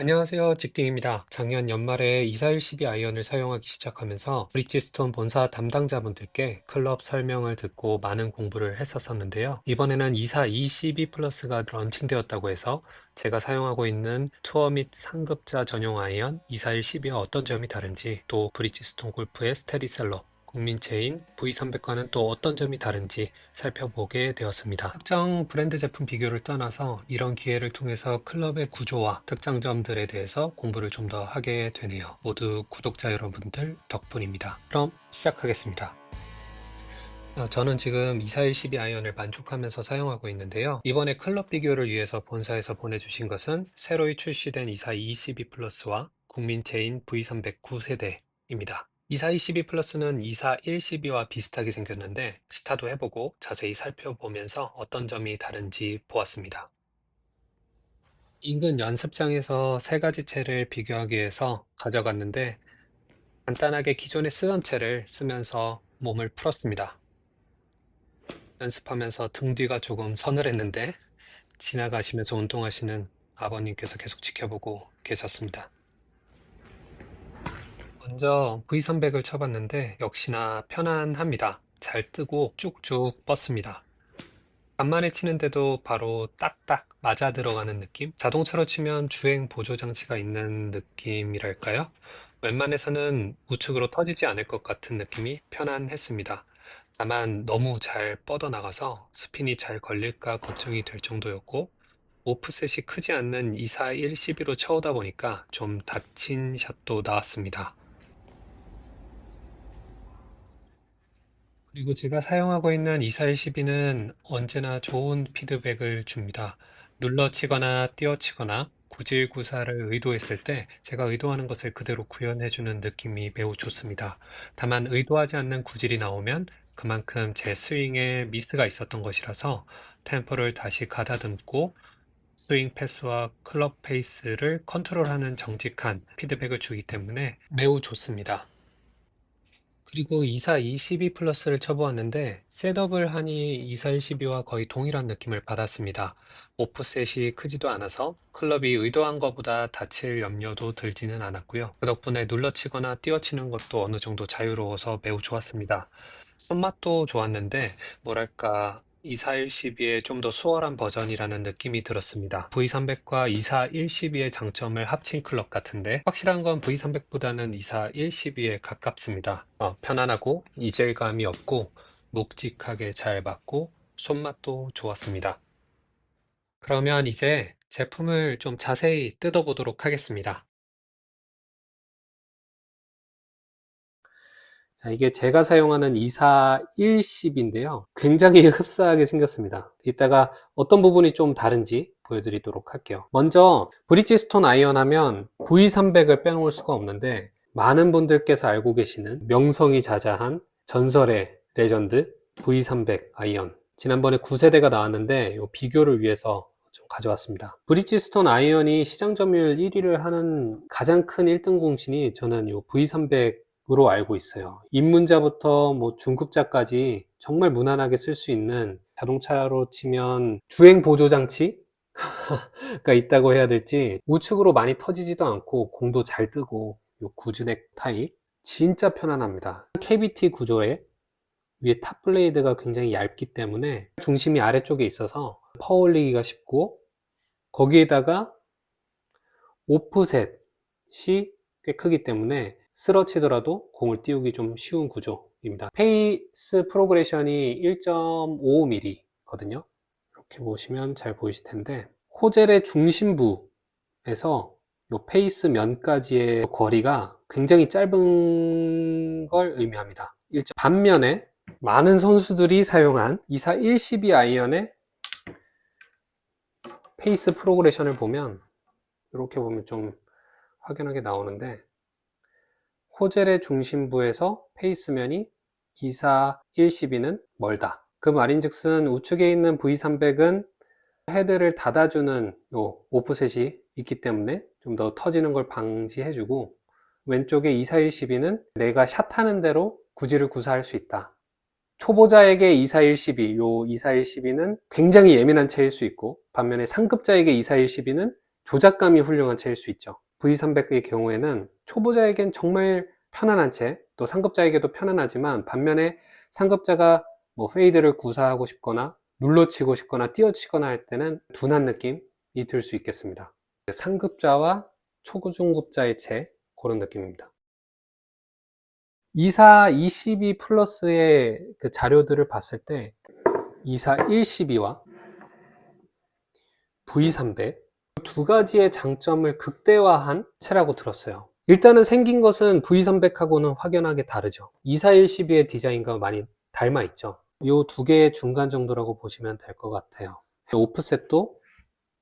안녕하세요. 직딩입니다. 작년 연말에 2412 아이언을 사용하기 시작하면서 브리지스톤 본사 담당자분들께 클럽 설명을 듣고 많은 공부를 했었었는데요. 이번에는 2422 플러스가 런칭되었다고 해서 제가 사용하고 있는 투어 및 상급자 전용 아이언 2412와 어떤 점이 다른지, 또 브리지스톤 골프의 스테디셀러 국민체인 V300과는 또 어떤 점이 다른지 살펴보게 되었습니다. 특정 브랜드 제품 비교를 떠나서 이런 기회를 통해서 클럽의 구조와 특장점들에 대해서 공부를 좀 더 하게 되네요. 모두 구독자 여러분들 덕분입니다. 그럼 시작하겠습니다. 저는 지금 2412 아이언을 만족하면서 사용하고 있는데요. 이번에 클럽 비교를 위해서 본사에서 보내주신 것은 새로 출시된 2422 플러스와 국민체인 V300 9세대입니다. 2422 플러스는 2412와 비슷하게 생겼는데 스타도 해보고 자세히 살펴보면서 어떤 점이 다른지 보았습니다. 인근 연습장에서 세 가지 채를 비교하기 위해서 가져갔는데 간단하게 기존에 쓰던 채를 쓰면서 몸을 풀었습니다. 연습하면서 등 뒤가 조금 서늘했는데 지나가시면서 운동하시는 아버님께서 계속 지켜보고 계셨습니다. 먼저 V300을 쳐봤는데 역시나 편안합니다. 잘 뜨고 쭉쭉 뻗습니다. 간만에 치는데도 바로 딱딱 맞아 들어가는 느낌? 자동차로 치면 주행 보조 장치가 있는 느낌이랄까요? 웬만해서는 우측으로 터지지 않을 것 같은 느낌이 편안했습니다. 다만 너무 잘 뻗어나가서 스핀이 잘 걸릴까 걱정이 될 정도였고, 오프셋이 크지 않는 241 12로 쳐오다 보니까 좀 다친 샷도 나왔습니다. 그리고 제가 사용하고 있는 241 12는 언제나 좋은 피드백을 줍니다. 눌러치거나 띄어치거나 구질구사를 의도했을 때 제가 의도하는 것을 그대로 구현해주는 느낌이 매우 좋습니다. 다만 의도하지 않는 구질이 나오면 그만큼 제 스윙에 미스가 있었던 것이라서 템포를 다시 가다듬고 스윙 패스와 클럽 페이스를 컨트롤하는 정직한 피드백을 주기 때문에 매우 좋습니다. 그리고 24-22 플러스를 쳐보았는데 셋업을 하니 24-12와 거의 동일한 느낌을 받았습니다. 오프셋이 크지도 않아서 클럽이 의도한 것보다 다칠 염려도 들지는 않았고요. 그 덕분에 눌러치거나 띄어치는 것도 어느 정도 자유로워서 매우 좋았습니다. 손맛도 좋았는데 뭐랄까 24-12의 좀 더 수월한 버전이라는 느낌이 들었습니다. V300과 24-112의 장점을 합친 클럽 같은데 확실한 건 V300보다는 24-112에 가깝습니다. 편안하고 이질감이 없고 묵직하게 잘 맞고 손맛도 좋았습니다. 그러면 이제 제품을 좀 자세히 뜯어보도록 하겠습니다. 자, 이게 제가 사용하는 2410인데요. 굉장히 흡사하게 생겼습니다. 이따가 어떤 부분이 좀 다른지 보여드리도록 할게요. 먼저 브리지스톤 아이언 하면 V300을 빼놓을 수가 없는데 많은 분들께서 알고 계시는 명성이 자자한 전설의 레전드 V300 아이언. 지난번에 9세대가 나왔는데 이 비교를 위해서 좀 가져왔습니다. 브리지스톤 아이언이 시장 점유율 1위를 하는 가장 큰 1등 공신이 저는 이 V300 으로 알고 있어요. 입문자부터 뭐 중급자까지 정말 무난하게 쓸 수 있는 자동차로 치면 주행 보조 장치가 있다고 해야 될지 우측으로 많이 터지지도 않고 공도 잘 뜨고 요 구즈넥 타입 진짜 편안합니다. KBT 구조에 위에 탑 블레이드가 굉장히 얇기 때문에 중심이 아래쪽에 있어서 퍼 올리기가 쉽고 거기에다가 오프셋이 꽤 크기 때문에 쓰러치더라도 공을 띄우기 좀 쉬운 구조입니다. 페이스 프로그레션이 1.55mm 거든요. 이렇게 보시면 잘 보이실 텐데 호젤의 중심부에서 이 페이스 면까지의 거리가 굉장히 짧은 걸 의미합니다. 반면에 많은 선수들이 사용한 24-112 아이언의 페이스 프로그레션을 보면 이렇게 보면 좀 확연하게 나오는데 호젤의 중심부에서 페이스면이 24-112는 멀다. 그 말인즉슨 우측에 있는 V300은 헤드를 닫아주는 요 오프셋이 있기 때문에 좀 더 터지는 걸 방지해주고 왼쪽에 24-112는 내가 샷하는 대로 구질을 구사할 수 있다. 초보자에게 24-112, 요 24-112는 굉장히 예민한 채일 수 있고 반면에 상급자에게 24-112는 조작감이 훌륭한 채일 수 있죠. V300의 경우에는 초보자에겐 정말 편안한 채, 또 상급자에게도 편안하지만 반면에 상급자가 뭐 페이드를 구사하고 싶거나 눌러치고 싶거나 띄어치거나 할 때는 둔한 느낌이 들 수 있겠습니다. 상급자와 초중급자의 채, 그런 느낌입니다. 2422 플러스의 그 자료들을 봤을 때 2412와 V300 두 가지의 장점을 극대화한 채라고 들었어요. 일단은 생긴 것은 V300하고는 확연하게 다르죠. 2412의 디자인과 많이 닮아 있죠. 이 두 개의 중간 정도라고 보시면 될 것 같아요. 오프셋도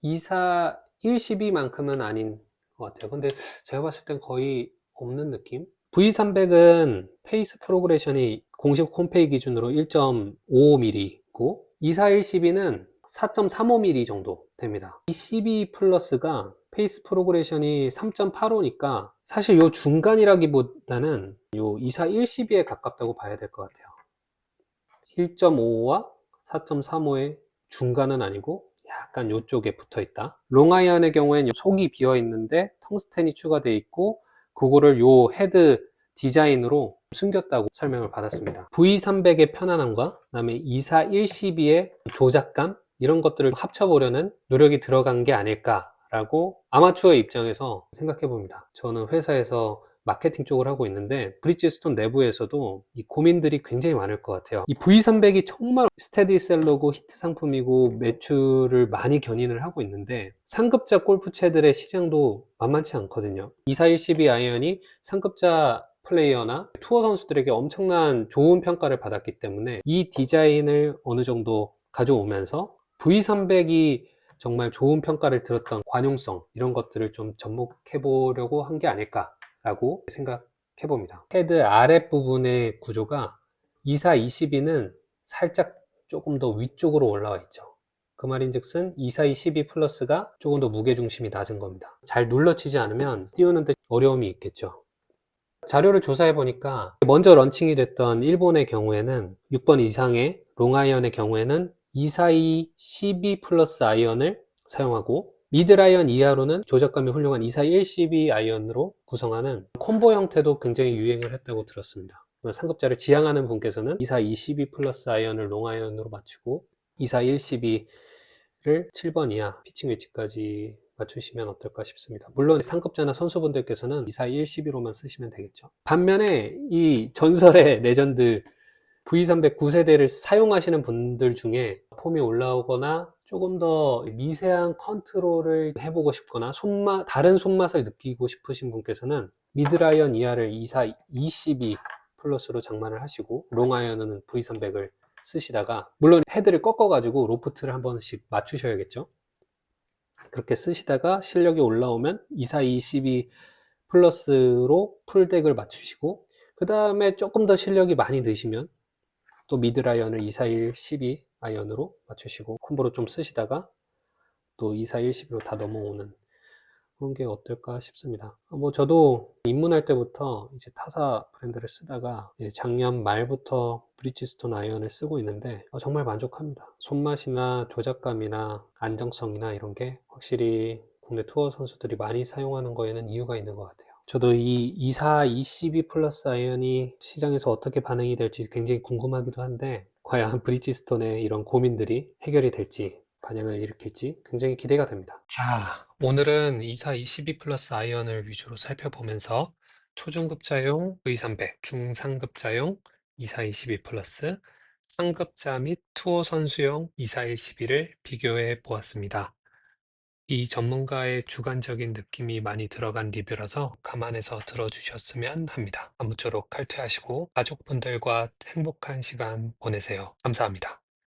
2412만큼은 아닌 것 같아요. 근데 제가 봤을 땐 거의 없는 느낌? V300은 페이스 프로그레션이 공식 홈페이지 기준으로 1.55mm고 2412는 4.35mm 정도 됩니다. 이 12 플러스가 페이스 프로그레션이 3.85니까 사실 요 중간이라기보다는 요 2412에 가깝다고 봐야 될 것 같아요. 1.55와 4.35의 중간은 아니고 약간 요쪽에 붙어 있다. 롱아이언의 경우에는 속이 비어 있는데 텅스텐이 추가되어 있고 그거를 요 헤드 디자인으로 숨겼다고 설명을 받았습니다. V300의 편안함과 그다음에 2412의 조작감 이런 것들을 합쳐보려는 노력이 들어간 게 아닐까라고 아마추어의 입장에서 생각해 봅니다. 저는 회사에서 마케팅 쪽을 하고 있는데 브리지스톤 내부에서도 이 고민들이 굉장히 많을 것 같아요. 이 V300이 정말 스테디셀러고 히트 상품이고 매출을 많이 견인을 하고 있는데 상급자 골프채들의 시장도 만만치 않거든요. 2412 아이언이 상급자 플레이어나 투어 선수들에게 엄청난 좋은 평가를 받았기 때문에 이 디자인을 어느 정도 가져오면서 V300이 정말 좋은 평가를 들었던 관용성 이런 것들을 좀 접목해 보려고 한 게 아닐까 라고 생각해 봅니다. 헤드 아랫부분의 구조가 2422는 살짝 조금 더 위쪽으로 올라와 있죠. 그 말인즉슨 2422 플러스가 조금 더 무게중심이 낮은 겁니다. 잘 눌러치지 않으면 띄우는데 어려움이 있겠죠. 자료를 조사해 보니까 먼저 런칭이 됐던 일본의 경우에는 6번 이상의 롱아이언의 경우에는 242 12 플러스 아이언을 사용하고 미드라이언 이하로는 조작감이 훌륭한 24112 아이언으로 구성하는 콤보 형태도 굉장히 유행을 했다고 들었습니다. 상급자를 지향하는 분께서는 242 플러스 아이언을 롱아이언으로 맞추고 24112를 7번 이하 피칭 웨지까지 맞추시면 어떨까 싶습니다. 물론 상급자나 선수분들께서는 24112로만 쓰시면 되겠죠. 반면에 이 전설의 레전드 V300 9세대를 사용하시는 분들 중에 폼이 올라오거나 조금 더 미세한 컨트롤을 해보고 싶거나 다른 손맛을 느끼고 싶으신 분께서는 미드라이언 이하를 2422 플러스로 장만을 하시고 롱아이언은 V300을 쓰시다가 물론 헤드를 꺾어 가지고 로프트를 한 번씩 맞추셔야겠죠. 그렇게 쓰시다가 실력이 올라오면 2422 플러스로 풀덱을 맞추시고 그 다음에 조금 더 실력이 많이 느시면 또 미드라이언을 241 12 아이언으로 맞추시고 콤보로 좀 쓰시다가 또 241 12로 다 넘어오는 그런 게 어떨까 싶습니다. 뭐 저도 입문할 때부터 이제 타사 브랜드를 쓰다가 작년 말부터 브리지스톤 아이언을 쓰고 있는데 정말 만족합니다. 손맛이나 조작감이나 안정성이나 이런 게 확실히 국내 투어 선수들이 많이 사용하는 거에는 이유가 있는 것 같아요. 저도 이 24, 22 플러스 아이언이 시장에서 어떻게 반응이 될지 굉장히 궁금하기도 한데 과연 브리지스톤의 이런 고민들이 해결이 될지 반영을 일으킬지 굉장히 기대가 됩니다. 자, 오늘은 24, 22 플러스 아이언을 위주로 살펴보면서 초중급자용 V300, 중상급자용 24, 22 플러스, 상급자 및 투어 선수용 24, 12를 비교해 보았습니다. 이 전문가의 주관적인 느낌이 많이 들어간 리뷰라서 감안해서 들어주셨으면 합니다. 아무쪼록 칼퇴하시고 가족분들과 행복한 시간 보내세요. 감사합니다.